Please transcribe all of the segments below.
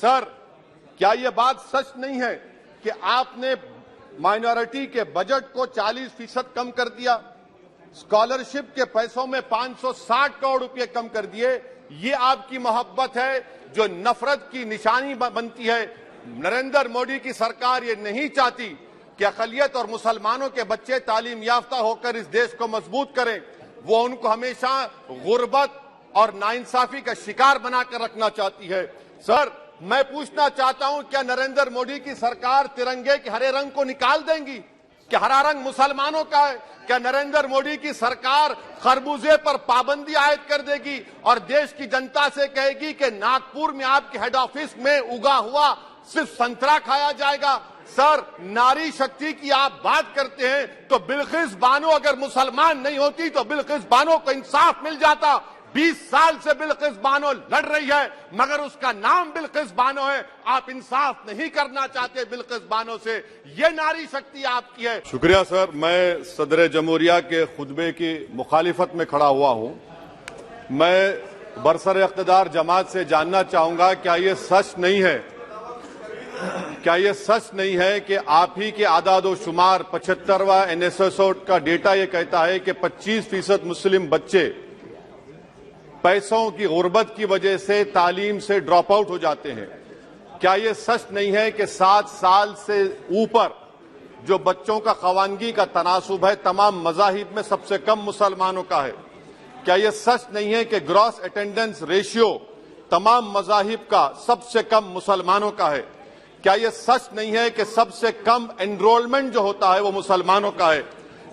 Sir, क्या ये बात सच नहीं है कि आपने माइनॉरिटी के बजट को 40% कम कर दिया, स्कॉलरशिप के पैसों में 560 करोड़ रुपए कम कर दिए? ये आपकी मोहब्बत है जो नफरत की निशानी बनती है। नरेंद्र मोदी की सरकार ये नहीं चाहती कि अक़लियत और मुसलमानों के बच्चे तालीम याफ्ता होकर इस देश को मजबूत करें। वो उनको हमेशा गुर्बत और नाइंसाफी का शिकार बनाकर रखना चाहती है। सर, मैं पूछना चाहता हूं, क्या नरेंद्र मोदी की सरकार तिरंगे के हरे रंग को निकाल देंगी? क्या हरा रंग मुसलमानों का है? क्या नरेंद्र मोदी की सरकार खरबूजे पर पाबंदी आयद कर देगी और देश की जनता से कहेगी कि नागपुर में आपके हेड ऑफिस में उगा हुआ सिर्फ संतरा खाया जाएगा? सर, नारी शक्ति की आप बात करते हैं तो बिल्किस बानो अगर मुसलमान नहीं होती तो बिल्किस बानो को इंसाफ मिल जाता। 20 साल से बिल्किस बानो लड़ रही है मगर उसका नाम बिल्किस बानो है। आप इंसाफ नहीं करना चाहते बिल्किस बानो से। ये नारी शक्ति आपकी है। शुक्रिया सर। मैं सदर जमहूरिया के खुतबे की मुखालिफत में खड़ा हुआ हूं। मैं बरसर इख्तिदार जमात से जानना चाहूंगा, क्या ये सच नहीं है, क्या ये सच नहीं है कि आप ही के आदादो शुमार 75वां NSSO का डेटा ये कहता है कि 25% मुस्लिम बच्चे पैसों की गुर्बत की वजह से तालीम से ड्रॉप आउट हो जाते हैं? क्या ये सच नहीं है कि 7 साल से ऊपर जो बच्चों का खवानगी का तनासुब है तमाम मज़ाहिब में सबसे कम मुसलमानों का है? क्या ये सच नहीं है कि ग्रॉस अटेंडेंस रेशियो तमाम मज़ाहिब का सबसे कम मुसलमानों का है? क्या ये सच नहीं है कि सबसे कम एनरोलमेंट जो होता है वो मुसलमानों का है?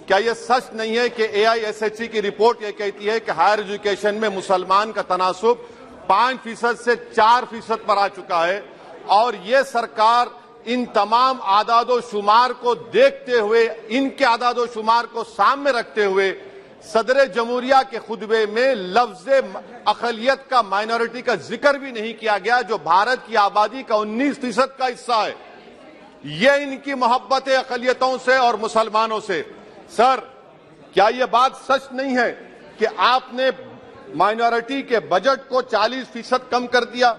क्या यह सच नहीं है कि AISHE की रिपोर्ट ये कहती है कि हायर एजुकेशन में मुसलमान का तनासुब 5% से 4% पर आ चुका है? और ये सरकार इन तमाम आदादो शुमार को देखते हुए, इनके आदादो शुमार को सामने रखते हुए सदर जमहूरिया के खुतबे में लफ्ज अक़लियत का, माइनॉरिटी का जिक्र भी नहीं किया गया, जो भारत की आबादी का 19% का हिस्सा है। ये इनकी मोहब्बत है अक़लियतों से और मुसलमानों से। सर, क्या यह बात सच नहीं है कि आपने माइनॉरिटी के बजट को 40% कम कर दिया,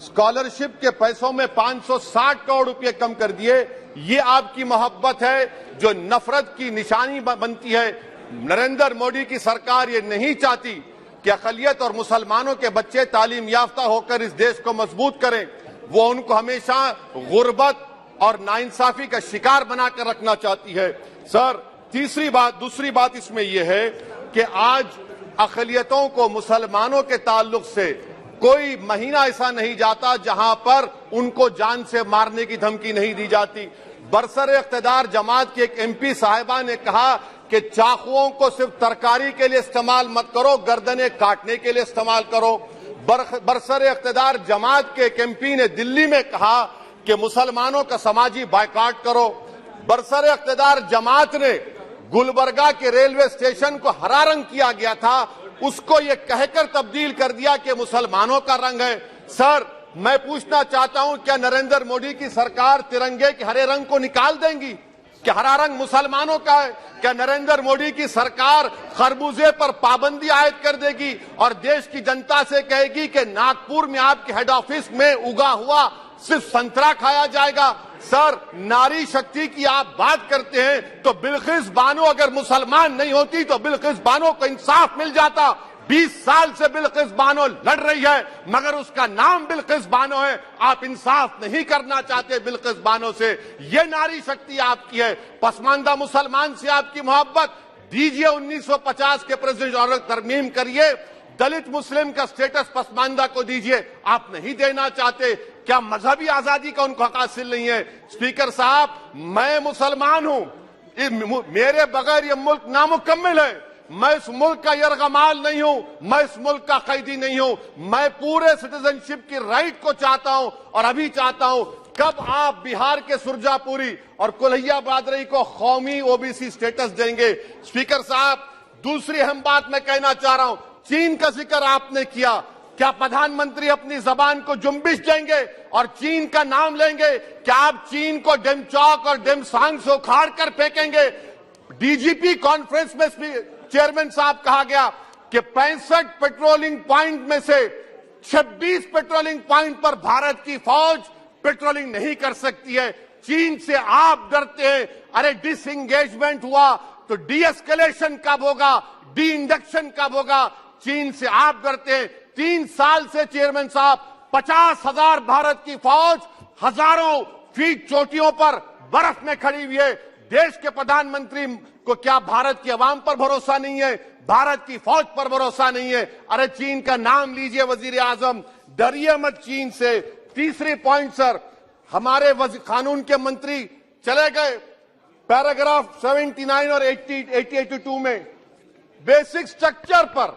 स्कॉलरशिप के पैसों में 560 करोड़ रुपए कम कर दिए? ये आपकी मोहब्बत है जो नफरत की निशानी बनती है। नरेंद्र मोदी की सरकार ये नहीं चाहती कि अक़लियत और मुसलमानों के बच्चे तालीम याफ्ता होकर इस देश को मजबूत करें। वो उनको हमेशा गुर्बत और नाइंसाफी का शिकार बनाकर रखना चाहती है। सर, दूसरी बात इसमें यह है कि आज अक़लियतों को मुसलमानों के ताल्लुक से कोई महीना ऐसा नहीं जाता जहां पर उनको जान से मारने की धमकी नहीं दी जाती। बरसर इख्तिदार जमात के एक MP साहिबा ने कहा कि चाकुओं को सिर्फ तरकारी के लिए इस्तेमाल मत करो, गर्दनें काटने के लिए इस्तेमाल करो। बरसर इख्तिदार जमात के एक MP ने दिल्ली में कहा कि मुसलमानों का समाजी बायकाट करो। बरसर इख्तिदार जमात ने गुलबर्गा के रेलवे स्टेशन को हरा रंग किया गया था, उसको ये कहकर तब्दील कर दिया कि मुसलमानों का रंग है। सर, मैं पूछना चाहता हूं, क्या नरेंद्र मोदी की सरकार तिरंगे के हरे रंग को निकाल देंगी? क्या हरा रंग मुसलमानों का है? क्या नरेंद्र मोदी की सरकार खरबूजे पर पाबंदी आयद कर देगी और देश की जनता से कहेगी कि नागपुर में आपके हेड ऑफिस में उगा हुआ सिर्फ संतरा खाया जाएगा? सर, नारी शक्ति की आप बात करते हैं तो बिल्किस बानो अगर मुसलमान नहीं होती तो बिल्किस बानो को इंसाफ मिल जाता। 20 साल से बिल्किस बानो लड़ रही है मगर उसका नाम बिल्किस बानो है। आप इंसाफ नहीं करना चाहते बिल्किस बानो से। ये नारी शक्ति आपकी है। पसमानदा मुसलमान से आपकी मोहब्बत, दीजिए 1950 के प्रेसिडेंट ऑर्डर तरमीम करिए, दलित मुस्लिम का स्टेटस पसमानदा को दीजिए। आप नहीं देना चाहते। क्या मजहबी आजादी का उनको हक हासिल नहीं है? स्पीकर साहब, मैं मुसलमान हूं, मेरे बगैर ये मुल्क नामुकम्मल है। मैं इस मुल्क का यरगमाल नहीं हूं, मैं इस मुल्क का कैदी नहीं हूं। मैं पूरे सिटीजनशिप की राइट को चाहता हूं और अभी चाहता हूं। कब आप बिहार के सुरजापुरी और कुल्हिया बरादरी को कौमी OBC स्टेटस देंगे? स्पीकर साहब, दूसरी अहम बात मैं कहना चाह रहा हूं, चीन का जिक्र आपने किया। क्या प्रधानमंत्री अपनी जबान को जुम्बिश देंगे और चीन का नाम लेंगे? क्या आप चीन को डेमचौक और डेमसांग से उखाड़ कर फेंकेंगे? DGP कॉन्फ्रेंस में चेयरमैन साहब कहा गया कि 65 पेट्रोलिंग पॉइंट में से 26 पेट्रोलिंग पॉइंट पर भारत की फौज पेट्रोलिंग नहीं कर सकती है। चीन से आप डरते हैं। अरे डिसएंगेजमेंट हुआ तो डी-एस्केलेशन कब होगा, डी इंडक्शन कब होगा? चीन से आप डरते हैं। 3 साल से चेयरमैन साहब 50,000 भारत की फौज हजारों फीट चोटियों पर बर्फ में खड़ी हुई है। देश के प्रधानमंत्री को क्या भारत की आवाम पर भरोसा नहीं है, भारत की फौज पर भरोसा नहीं है? अरे चीन का नाम लीजिए वजीर आजम, डरिए मत चीन से। तीसरी पॉइंट सर, हमारे कानून के मंत्री चले गए, पैराग्राफ 79 और 82 में बेसिक स्ट्रक्चर पर,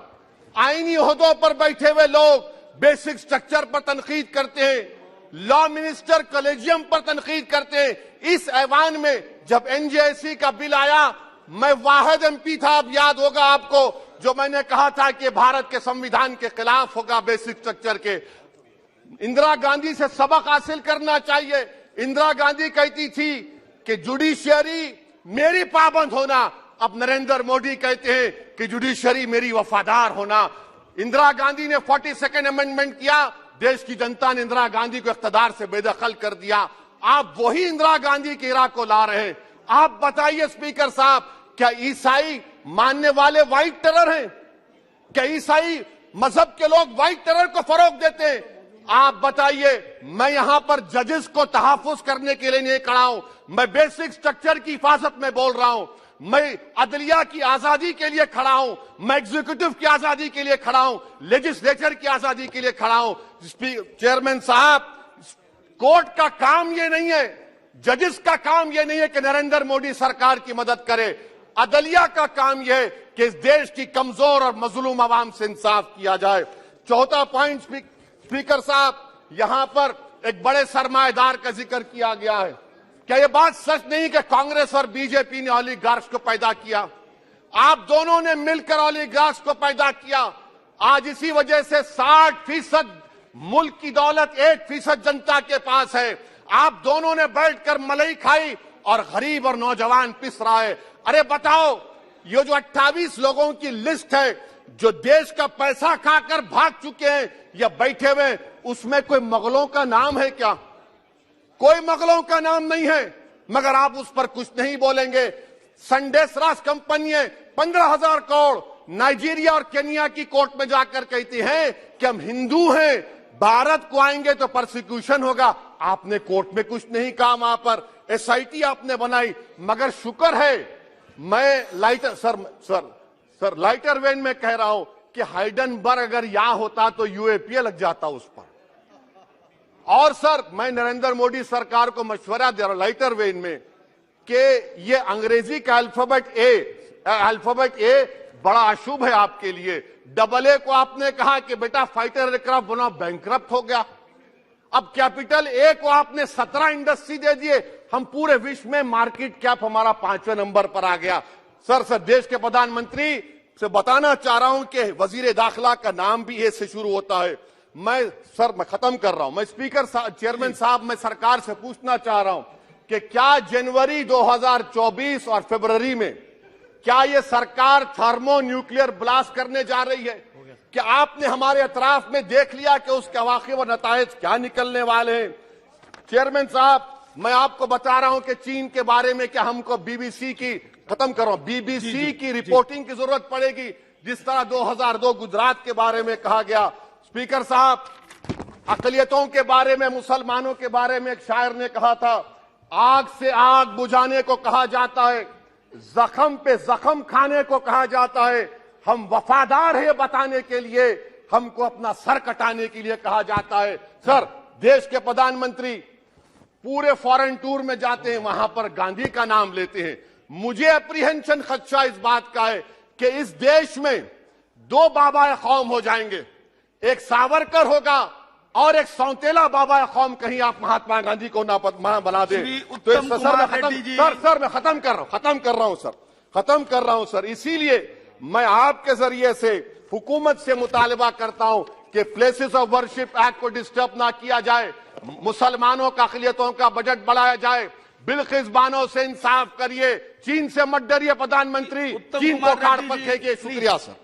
आईनी ओहदों पर बैठे हुए लोग बेसिक स्ट्रक्चर पर तनकीद करते हैं, लॉ मिनिस्टर कॉलेजियम पर तनकीद करते हैं। इस ऐवान में जब एनजेसी का बिल आया, मैं वाहिद एमपी था, अब याद होगा आपको, जो मैंने कहा था कि भारत के संविधान के खिलाफ होगा बेसिक स्ट्रक्चर के। इंदिरा गांधी से सबक हासिल करना चाहिए। इंदिरा गांधी कहती थी कि जुडिशियरी मेरी पाबंद होना, अब नरेंद्र मोदी कहते हैं कि जुडिशियरी मेरी वफादार होना। इंदिरा गांधी ने 42nd अमेंडमेंट किया, देश की जनता ने इंदिरा गांधी को इख्तियार से बेदखल कर दिया। आप वही इंदिरा गांधी की इरा को ला रहे हैं। आप बताइए स्पीकर साहब, क्या ईसाई मानने वाले व्हाइट टेरर हैं? क्या ईसाई मजहब के लोग व्हाइट टेरर को फरोग देते हैं? आप बताइए। मैं यहां पर जजेस को तहफ्फुज करने के लिए नहीं खड़ा हूं, मैं बेसिक स्ट्रक्चर की हिफाजत में बोल रहा हूं। मैं अदलिया की आजादी के लिए खड़ा हूं, मैं एग्जीक्यूटिव की आजादी के लिए खड़ा हूं, लेजिस्लेचर की आजादी के लिए खड़ा हूं। चेयरमैन साहब, कोर्ट का काम ये नहीं है, जजेस का काम ये नहीं है कि नरेंद्र मोदी सरकार की मदद करे। अदलिया का काम यह है कि इस देश की कमजोर और मजलूम आवाम से इंसाफ किया जाए। चौथा पॉइंट स्पीकर साहब, यहां पर एक बड़े सरमाएदार का जिक्र किया गया है। क्या यह बात सच नहीं कि कांग्रेस और बीजेपी ने ओलिगार्क्स को पैदा किया? आप दोनों ने मिलकर ओलिगार्क्स को पैदा किया। आज इसी वजह से 60% मुल्क की दौलत 1% जनता के पास है। आप दोनों ने बैठकर मलाई खाई और गरीब और नौजवान पिस रहा है। अरे बताओ, ये जो 28 लोगों की लिस्ट है जो देश का पैसा खाकर भाग चुके हैं या बैठे हुए, उसमें कोई मुगलों का नाम है क्या? कोई मुगलों का नाम नहीं है, मगर आप उस पर कुछ नहीं बोलेंगे। संडेसरास कंपनी 15,000 करोड़ नाइजीरिया और केनिया की कोर्ट में जाकर कहती है कि हम हिंदू हैं, भारत को आएंगे तो प्रोसिक्यूशन होगा। आपने कोर्ट में कुछ नहीं कहा, वहां पर एसआईटी आपने बनाई। मगर शुक्र है, मैं लाइटर वेन में कह रहा हूं कि हाइडेनबर्ग अगर यहां होता तो यूएपीए लग जाता उस पर। और सर, मैं नरेंद्र मोदी सरकार को मशवरा दे रहा हूं लाइटर वेन में कि ये अंग्रेजी का अल्फाबेट ए बड़ा अशुभ है आपके लिए। AA को आपने कहा कि बेटा फाइटर एयरक्राफ्ट बनाओ, बैंकरप्ट हो गया। अब कैपिटल A को आपने 17 इंडस्ट्री दे दिए, हम पूरे विश्व में मार्केट कैप हमारा 5वें नंबर पर आ गया। सर, देश के प्रधानमंत्री से बताना चाह रहा हूं कि वजीर दाखिला का नाम भी ए से शुरू होता है। मैं खत्म कर रहा हूं। मैं स्पीकर चेयरमैन साहब, मैं सरकार से पूछना चाह रहा हूं कि क्या जनवरी 2024 और फरवरी में क्या ये सरकार थर्मो न्यूक्लियर ब्लास्ट करने जा रही है? क्या आपने हमारे अतराफ में देख लिया कि उसके अवाक़िब और नताइज क्या निकलने वाले हैं? चेयरमैन साहब, मैं आपको बता रहा हूं कि चीन के बारे में क्या हमको बीबीसी की की रिपोर्टिंग की जरूरत पड़ेगी, जिस तरह 2002 गुजरात के बारे में कहा गया। स्पीकर साहब, अकलियतों के बारे में, मुसलमानों के बारे में एक शायर ने कहा था, आग से आग बुझाने को कहा जाता है, जख्म पे जख्म खाने को कहा जाता है। हम वफादार है बताने के लिए, हमको अपना सर कटाने के लिए कहा जाता है। सर, देश के प्रधानमंत्री पूरे फॉरेन टूर में जाते हैं, वहां पर गांधी का नाम लेते हैं। मुझे अप्रीहेंशन, खदशा इस बात का है कि इस देश में 2 बाबा कौम हो जाएंगे, एक सावरकर होगा और एक सौतेला बाबा कौम। कहीं आप महात्मा गांधी को ना बना दे तो सर मैं खत्म कर रहा हूं सर। इसीलिए मैं आपके जरिए से हुकूमत से मुतालबा करता हूं कि प्लेसेस ऑफ वर्शिप एक्ट को डिस्टर्ब ना किया जाए, मुसलमानों का अक़लियतों का बजट बढ़ाया जाए, बिल्किस बानो से इंसाफ करिए, चीन से मत डरिए प्रधानमंत्री, चीन को काट पर फेंकिए। शुक्रिया सर।